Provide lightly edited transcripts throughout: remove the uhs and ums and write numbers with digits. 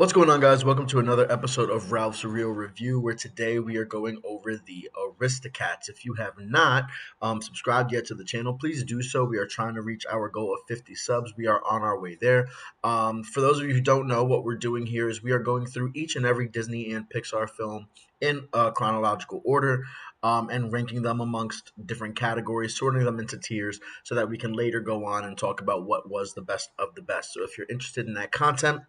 What's going on, guys? Welcome to another episode of Ralph's Real Review, where today we are going over the Aristocats. If you have not subscribed yet to the channel, please do so. We are trying to reach our goal of 50 subs. We are on our way there. For those of you who don't know, what we're doing here is we are going through each and every Disney and Pixar film in chronological order and ranking them amongst different categories, sorting them into tiers so that we can later go on and talk about what was the best of the best. So if you're interested in that content,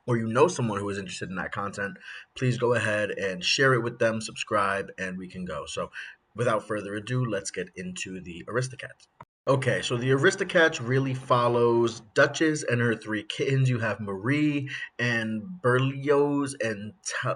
or you know someone who is interested in that content, please go ahead and share it with them, subscribe, and we can go. So without further ado, let's get into the Aristocats. Okay, so the Aristocats really follows Duchess and her three kittens. You have Marie and Berlioz and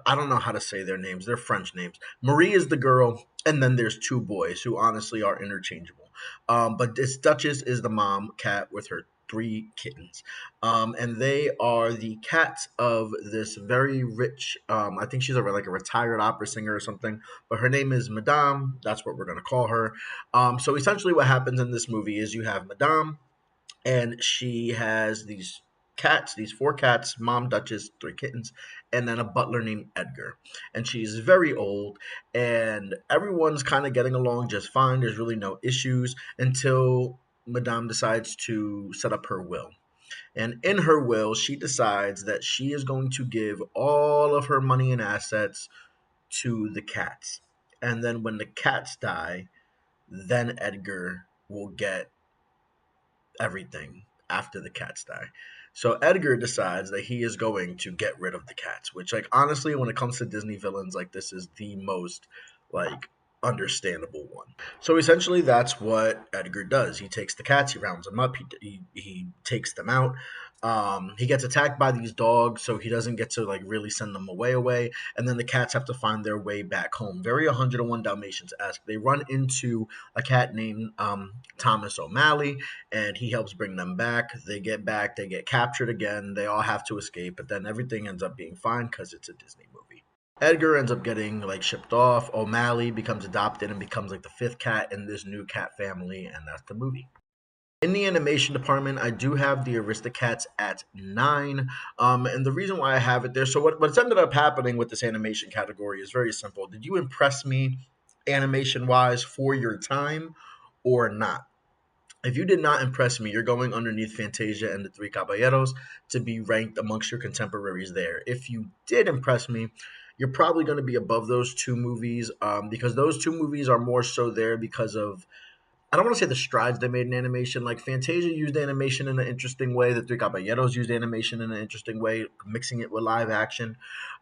I don't know how to say their names. They're French names. Marie is the girl, and then there's two boys who honestly are interchangeable. But this Duchess is the mom cat with her three kittens. And they are the cats of this very rich, I think she's like a retired opera singer or something, but her name is Madame. That's what we're going to call her. So essentially, what happens in this movie is you have Madame, and she has these cats, these four cats, mom, Duchess, three kittens, and then a butler named Edgar. And she's very old, and everyone's kind of getting along just fine. There's really no issues until Madame decides to set up her will. And in her will, she decides that she is going to give all of her money and assets to the cats. And then when the cats die, then Edgar will get everything after the cats die. So Edgar decides that he is going to get rid of the cats, which, like, honestly, when it comes to Disney villains, like, this is the most, like, understandable one. So essentially, that's what Edgar does. He takes the cats, he rounds them up, he takes them out. He gets attacked by these dogs, so he doesn't get to like really send them away, and then the cats have to find their way back home. Very 101 Dalmatians-esque. They run into a cat named Thomas O'Malley, and he helps bring them back. They get back, they get captured again, they all have to escape, but then everything ends up being fine because it's a Disney movie. Edgar ends up getting like shipped off. O'Malley becomes adopted and becomes like the fifth cat in this new cat family, and that's the movie. In the animation department, I do have the Aristocats at 9. And the reason why I have it there, so what's ended up happening with this animation category is very simple. Did you impress me animation wise for your time or not? If you did not impress me, you're going underneath Fantasia and the Three Caballeros to be ranked amongst your contemporaries there. If you did impress me, you're probably going to be above those two movies because those two movies are more so there because of, I don't want to say the strides they made in animation. Like Fantasia used animation in an interesting way. The Three Caballeros used animation in an interesting way, mixing it with live action.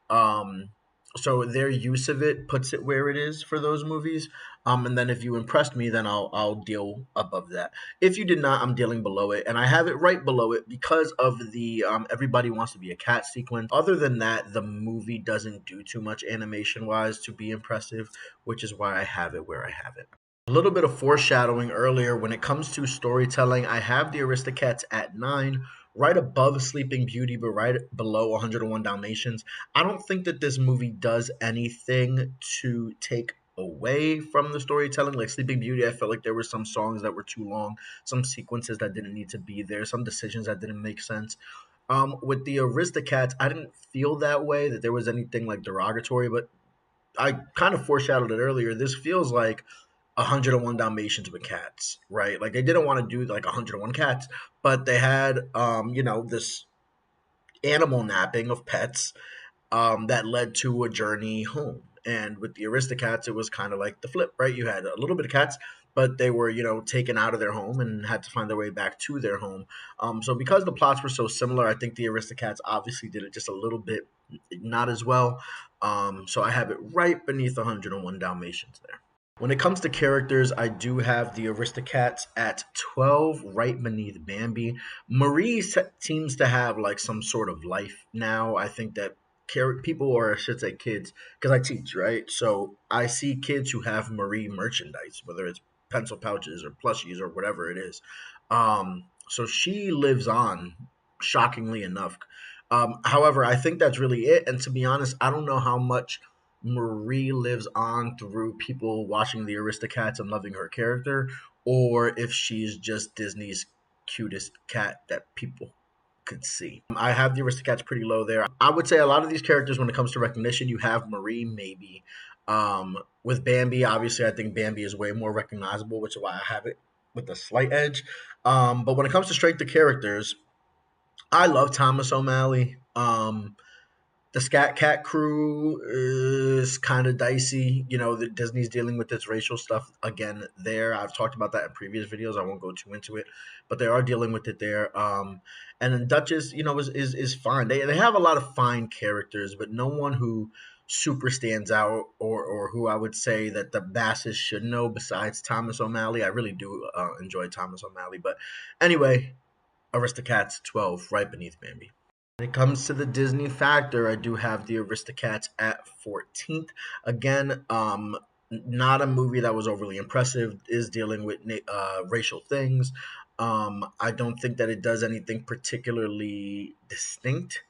Um, so their use of it puts it where it is for those movies. And then if you impressed me, then I'll deal above that. If you did not, I'm dealing below it, and I have it right below it because of the everybody wants to be a cat sequence. Other than that, the movie doesn't do too much animation wise to be impressive, which is why I have it where I have it. A little bit of foreshadowing earlier. When it comes to storytelling, I have the Aristocats at 9, right above Sleeping Beauty, but right below 101 Dalmatians. I don't think that this movie does anything to take away from the storytelling. Like Sleeping Beauty, I felt like there were some songs that were too long, some sequences that didn't need to be there, some decisions that didn't make sense. With the Aristocats, I didn't feel that way, that there was anything like derogatory, but I kind of foreshadowed it earlier. This feels like 101 Dalmatians with cats, right? Like they didn't want to do like 101 cats, but they had this animal napping of pets that led to a journey home. And with the Aristocats, it was kind of like the flip, right? You had a little bit of cats, but they were, taken out of their home and had to find their way back to their home. So because the plots were so similar, I think the Aristocats obviously did it just a little bit not as well. So I have it right beneath 101 Dalmatians there. When it comes to characters, I do have the Aristocats at 12, right beneath Bambi. Marie seems to have like some sort of life now. I think that people, or I should say kids, because I teach, right? So I see kids who have Marie merchandise, whether it's pencil pouches or plushies or whatever it is. So she lives on, shockingly enough. However, I think that's really it. And to be honest, I don't know how much Marie lives on through people watching the Aristocats and loving her character, or if she's just Disney's cutest cat that people could see. I have the Aristocats pretty low there. I would say a lot of these characters, when it comes to recognition, you have Marie maybe. With Bambi, obviously, I think Bambi is way more recognizable, which is why I have it with a slight edge. But when it comes to straight to characters, I love Thomas O'Malley. The Scat Cat crew is kind of dicey. You know, the Disney's dealing with this racial stuff again there. I've talked about that in previous videos. I won't go too into it, but they are dealing with it there. And then Duchess, you know, is fine. They have a lot of fine characters, but no one who super stands out or who I would say that the masses should know besides Thomas O'Malley. I really do enjoy Thomas O'Malley, but anyway, Aristocats 12 right beneath Bambi. When it comes to the Disney factor, I do have the Aristocats at 14th. Again, not a movie that was overly impressive. Is dealing with racial things. I don't think that it does anything particularly distinct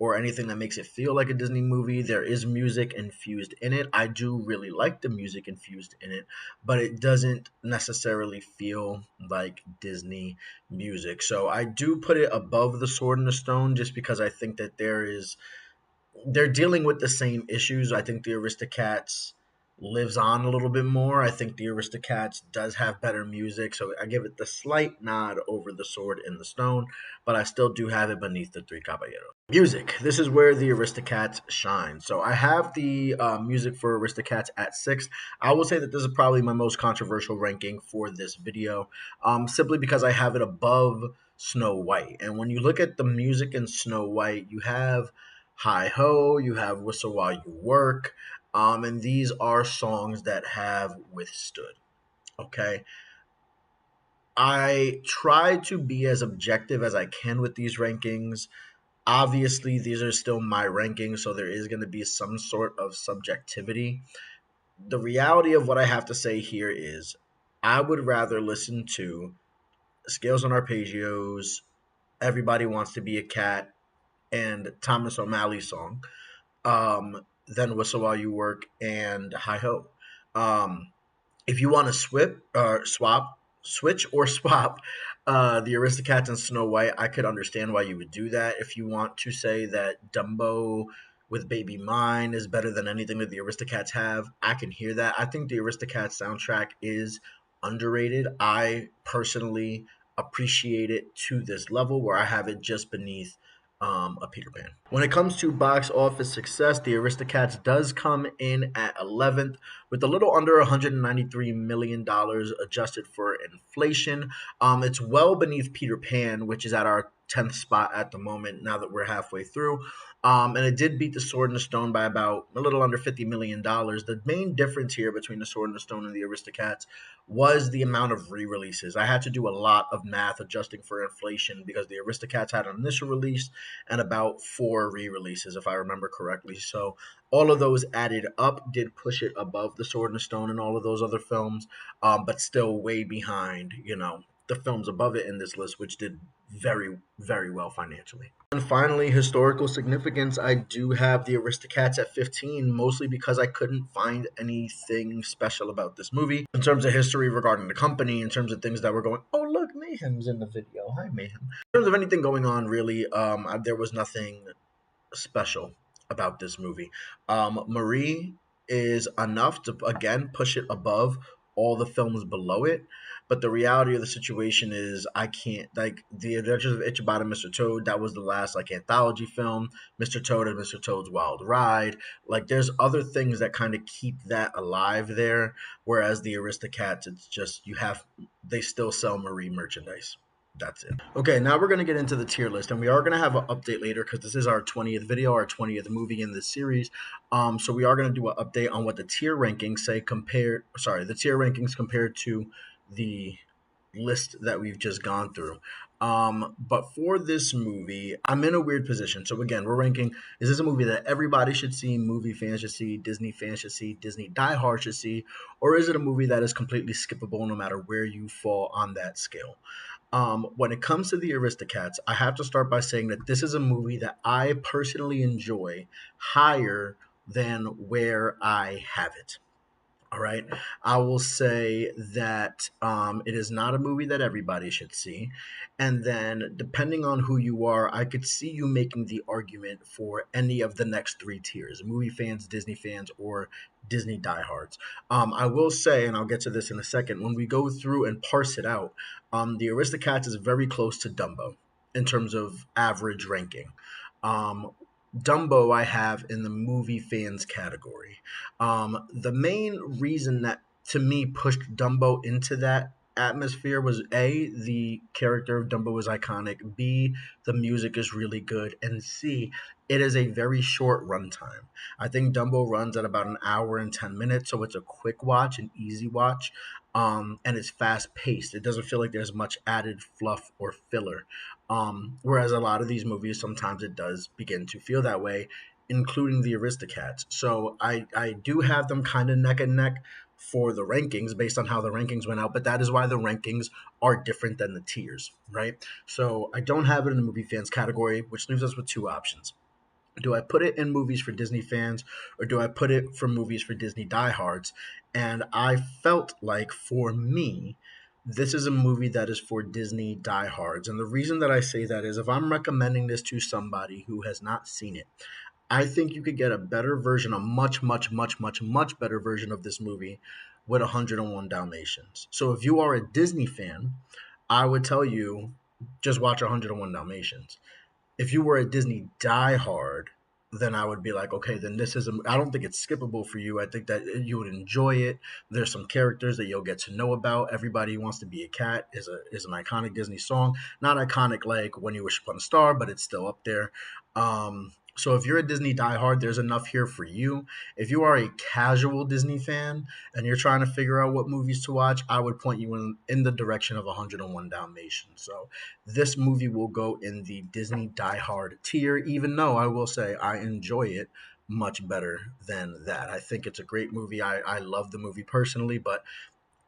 or anything that makes it feel like a Disney movie. There is music infused in it. I do really like the music infused in it, but it doesn't necessarily feel like Disney music. So I do put it above the Sword and the Stone just because I think that they're dealing with the same issues. I think the Aristocats lives on a little bit more. I think the Aristocats does have better music, so I give it the slight nod over the Sword and the Stone, but I still do have it beneath the Three Caballeros. Music. This is where the Aristocats shine. So I have the music for Aristocats at 6. I will say that this is probably my most controversial ranking for this video, simply because I have it above Snow White. And when you look at the music in Snow White, you have Hi Ho, you have Whistle While You Work, and these are songs that have withstood. Okay. I try to be as objective as I can with these rankings. Obviously, these are still my rankings, so there is going to be some sort of subjectivity. The reality of what I have to say here is I would rather listen to Scales on Arpeggios, Everybody Wants to Be a Cat, and Thomas O'Malley song than Whistle While You Work and Hi Ho. Um, if you want to switch or swap the Aristocats and Snow White, I could understand why you would do that. If you want to say that Dumbo with Baby Mine is better than anything that the Aristocats have, I can hear that. I think the Aristocats soundtrack is underrated. I personally appreciate it to this level where I have it just beneath a Peter Pan. When it comes to box office success, the Aristocats does come in at 11th with a little under $193 million adjusted for inflation. It's well beneath Peter Pan, which is at our 10th spot at the moment now that we're halfway through. And it did beat the Sword and the Stone by about a little under $50 million. The main difference here between the Sword and the Stone and the Aristocats was the amount of re-releases. I had to do a lot of math adjusting for inflation because the Aristocats had an initial release and about 4 re-releases, if I remember correctly. So all of those added up did push it above the Sword and the Stone and all of those other films, but still way behind, the films above it in this list, which did very, very well financially. And finally, historical significance. I do have the Aristocats at 15, mostly because I couldn't find anything special about this movie in terms of history regarding the company, in terms of things that were going. Oh, look, Mayhem's in the video. Hi, Mayhem. In terms of anything going on, really, there was nothing special about this movie. Marie is enough to again push it above all the films below it. But the reality of the situation is, I can't like the Adventures of Ichabod and Mr. Toad. That was the last anthology film. Mr. Toad and Mr. Toad's Wild Ride. Like there's other things that kind of keep that alive there. Whereas the Aristocats, it's just they still sell Marie merchandise. That's it. Okay, now we're going to get into the tier list, and we are going to have an update later because this is our 20th video, our 20th movie in this series. So we are going to do an update on what the tier rankings say the tier rankings compared to the list that we've just gone through. But for this movie, I'm in a weird position. So again, we're ranking, is this a movie that everybody should see, movie fans should see, Disney fans should see, Disney diehard should see, or is it a movie that is completely skippable no matter where you fall on that scale? When it comes to the Aristocats, I have to start by saying that this is a movie that I personally enjoy higher than where I have it. All right. I will say that it is not a movie that everybody should see. And then, depending on who you are, I could see you making the argument for any of the next three tiers: movie fans, Disney fans, or Disney diehards. I will say, and I'll get to this in a second, when we go through and parse it out, the Aristocats is very close to Dumbo in terms of average ranking. Um, Dumbo, I have in the movie fans category. The main reason that to me pushed Dumbo into that atmosphere was A, the character of Dumbo is iconic, B, the music is really good, and C, it is a very short runtime. I think Dumbo runs at about an hour and 10 minutes, so it's a quick watch, an easy watch. And it's fast paced. It doesn't feel like there's much added fluff or filler. Whereas a lot of these movies, sometimes it does begin to feel that way, including the Aristocats. So I do have them kind of neck and neck for the rankings based on how the rankings went out, but that is why the rankings are different than the tiers, right? So I don't have it in the movie fans category, which leaves us with two options. Do I put it in movies for Disney fans, or do I put it for movies for Disney diehards? And I felt like for me, this is a movie that is for Disney diehards. And the reason that I say that is if I'm recommending this to somebody who has not seen it, I think you could get a better version, a much, much, much, much, much better version of this movie with 101 Dalmatians. So if you are a Disney fan, I would tell you just watch 101 Dalmatians. If you were a Disney diehard, then I would be like, okay, then this is. I don't think it's skippable for you. I think that you would enjoy it. There's some characters that you'll get to know about. Everybody Wants to Be a Cat is an iconic Disney song. Not iconic like When You Wish Upon a Star, but it's still up there. So if you're a Disney diehard, there's enough here for you. If you are a casual Disney fan and you're trying to figure out what movies to watch, I would point you in the direction of 101 Dalmatians. So this movie will go in the Disney Die Hard tier, even though I will say I enjoy it much better than that. I think it's a great movie. I love the movie personally, but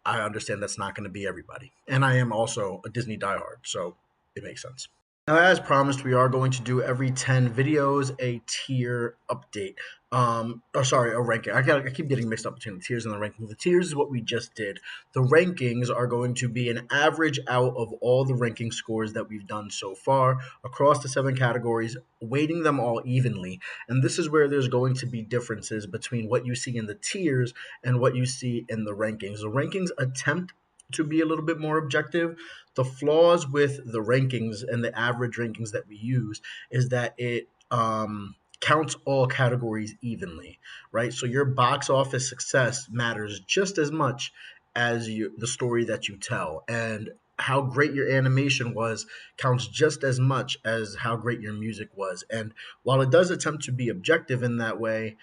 I understand that's not going to be everybody. And I am also a Disney diehard, so it makes sense. Now, as promised, we are going to do every 10 videos a tier update. A ranking. I keep getting mixed up between the tiers and the ranking. The tiers is what we just did. The rankings are going to be an average out of all the ranking scores that we've done so far across the seven categories, weighting them all evenly. And this is where there's going to be differences between what you see in the tiers and what you see in the rankings. The rankings attempt to be a little bit more objective. The flaws with the rankings and the average rankings that we use is that it counts all categories evenly, right? So your box office success matters just as much as the story that you tell, and how great your animation was counts just as much as how great your music was. And while it does attempt to be objective in that way,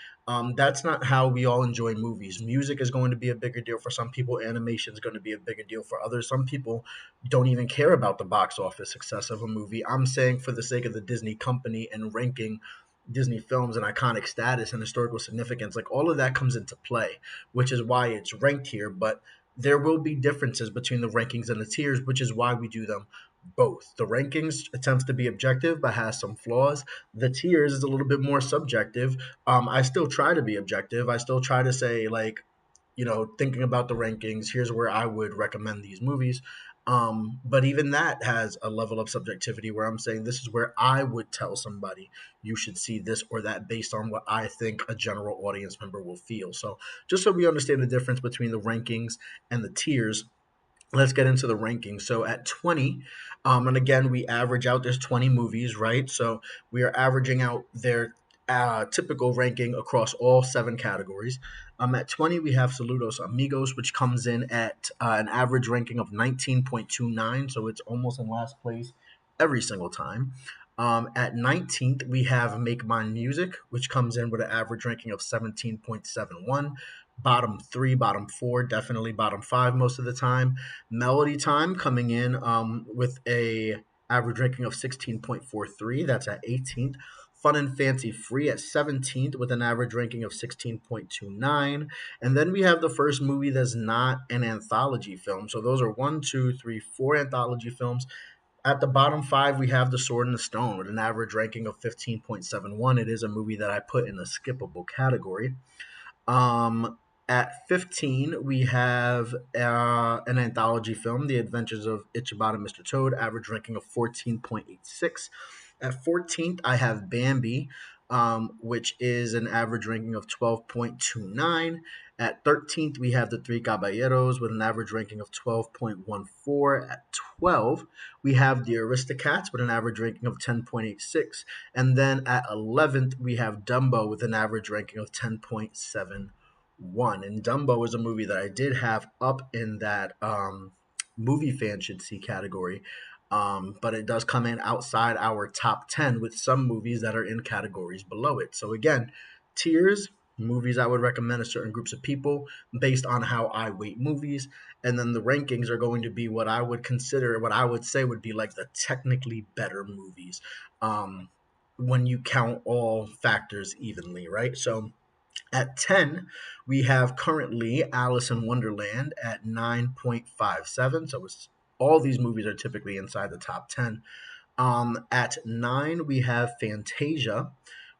that's not how we all enjoy movies. Music is going to be a bigger deal for some people. Animation is going to be a bigger deal for others. Some people don't even care about the box office success of a movie. I'm saying for the sake of the Disney company and ranking Disney films and iconic status and historical significance, like all of that comes into play, which is why it's ranked here. But there will be differences between the rankings and the tiers, which is why we do them both. The rankings attempts to be objective but has some flaws. The tiers is a little bit more subjective. I still try to be objective. I still try to say, like, thinking about the rankings, here's where I would recommend these movies. But even that has a level of subjectivity where I'm saying this is where I would tell somebody you should see this or that based on what I think a general audience member will feel. So just so we understand the difference between the rankings and the tiers, let's get into the rankings. So at 20, and again, we average out, there's 20 movies, right? So we are averaging out their typical ranking across all seven categories. At 20, we have Saludos Amigos, which comes in at an average ranking of 19.29. So it's almost in last place every single time. At 19th, we have Make Mine Music, which comes in with an average ranking of 17.71. Bottom three, bottom four, definitely bottom five most of the time. Melody Time coming in with a average ranking of 16.43. That's at 18th. Fun and Fancy Free at 17th with an average ranking of 16.29. And then we have the first movie that's not an anthology film. So those are one, two, three, four anthology films. At the bottom five, we have The Sword and the Stone with an average ranking of 15.71. It is a movie that I put in the skippable category. Um, At 15, we have an anthology film, The Adventures of Ichabod and Mr. Toad, average ranking of 14.86. At 14th, I have Bambi, which is an average ranking of 12.29. At 13th, we have The Three Caballeros with an average ranking of 12.14. At 12, we have The Aristocats with an average ranking of 10.86. And then at 11th, we have Dumbo with an average ranking of 10.71. And Dumbo is a movie that I did have up in that movie fan should see category. But it does come in outside our top 10 with some movies that are in categories below it. So, again, tiers, movies I would recommend to certain groups of people based on how I weight movies. And then the rankings are going to be what I would consider, what I would say would be like the technically better movies when you count all factors evenly, right? So, at 10, we have currently Alice in Wonderland at 9.57. So it's all these movies are typically inside the top 10. At 9, we have Fantasia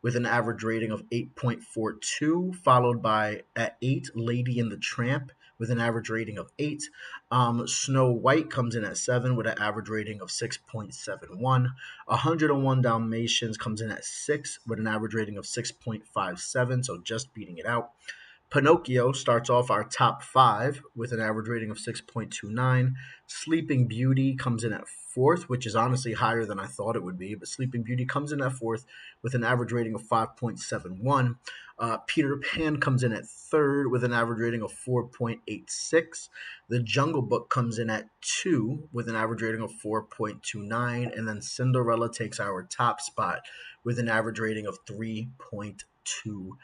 with an average rating of 8.42, followed by at 8, Lady and the Tramp with an average rating of 8. Snow White comes in at 7 with an average rating of 6.71. 101 Dalmatians comes in at 6 with an average rating of 6.57, so just beating it out. Pinocchio starts off our top 5 with an average rating of 6.29. Sleeping Beauty comes in at 4th, which is honestly higher than I thought it would be, but Sleeping Beauty comes in at 4th with an average rating of 5.71. Peter Pan comes in at 3rd with an average rating of 4.86. The Jungle Book comes in at 2 with an average rating of 4.29. And then Cinderella takes our top spot with an average rating of 3.29.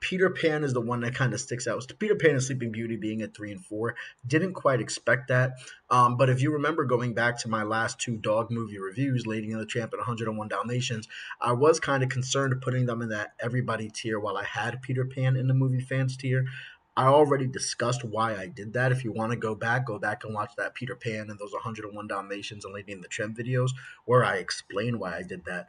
Peter Pan is the one that kind of sticks out. Peter Pan and Sleeping Beauty being at 3 and 4. Didn't quite expect that. But if you remember going back to my last two dog movie reviews, Lady and the Tramp and 101 Dalmatians, I was kind of concerned putting them in that everybody tier while I had Peter Pan in the movie fans tier. I already discussed why I did that. If you want to go back and watch that Peter Pan and those 101 Dalmatians and Lady and the Tramp videos where I explain why I did that.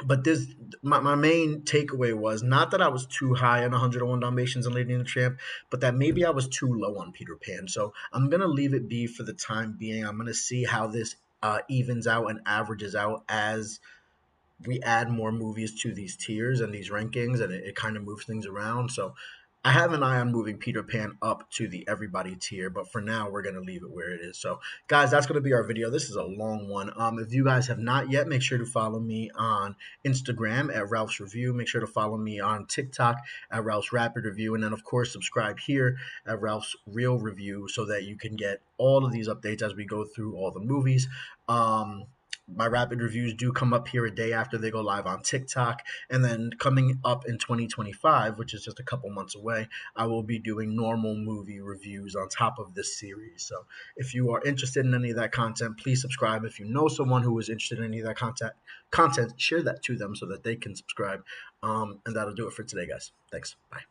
But this my main takeaway was not that I was too high on 101 Dalmatians and Lady and the Tramp, but that maybe I was too low on Peter Pan. So I'm gonna leave it be for the time being. I'm gonna see how this evens out and averages out as we add more movies to these tiers and these rankings, and it kind of moves things around. So I have an eye on moving Peter Pan up to the everybody tier, but for now we're gonna leave it where it is. So, guys, that's gonna be our video. This is a long one. If you guys have not yet, make sure to follow me on Instagram at Ralph's Review. Make sure to follow me on TikTok at Ralph's Rapid Review, and then of course subscribe here at Ralph's Real Review so that you can get all of these updates as we go through all the movies. My rapid reviews do come up here a day after they go live on TikTok. And then coming up in 2025, which is just a couple months away, I will be doing normal movie reviews on top of this series. So if you are interested in any of that content, please subscribe. If you know someone who is interested in any of that content, share that to them so that they can subscribe. And that'll do it for today, guys. Thanks. Bye.